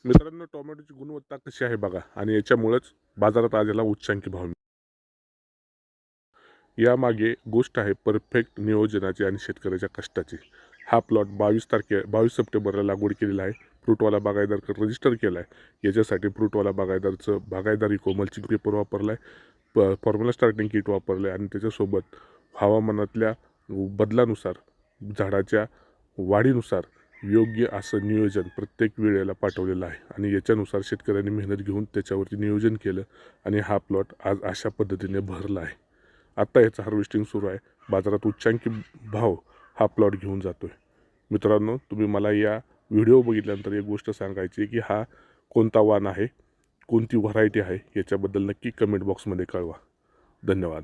मित्रांनो, टोमॅटोची गुणवत्ता कशी आहे बघा, आणि याच्यामुळेच बाजारात आज याला उच्चांकी भाव मिळतो. यामागे गोष्ट आहे परफेक्ट नियोजनाची आणि शेतकऱ्याच्या कष्टाची. हा प्लॉट 22 सप्टेंबरला लागवड केलेला आहे. फ्रूटवाला बागायतदार रजिस्टर केला आहे. याच्यासाठी फ्रूटवाला बागायतदारचं बागायतदारी कोमलचिंग पेपर वापरला आहे, फॉर्म्युला स्टार्टिंग किट वापरलं आहे आणि त्याच्यासोबत हवामानातल्या बदलानुसार, झाडाच्या वाढीनुसार योग्य असं नियोजन प्रत्येक वेळेला पाठवलेलं आहे. आणि याच्यानुसार शेतकऱ्यांनी मेहनत घेऊन त्याच्यावरती नियोजन केलं आणि हा प्लॉट आज अशा पद्धतीने भरला आहे. आत्ता याचं हार्वेस्टिंग सुरू आहे. बाजारात उच्चांकी भाव हा प्लॉट घेऊन जातो आहे. मित्रांनो, तुम्ही मला या व्हिडिओ बघितल्यानंतर एक गोष्ट सांगायची की हा कोणता वाण आहे, कोणती व्हरायटी आहे, याच्याबद्दल नक्की कमेंट बॉक्समध्ये कळवा. धन्यवाद.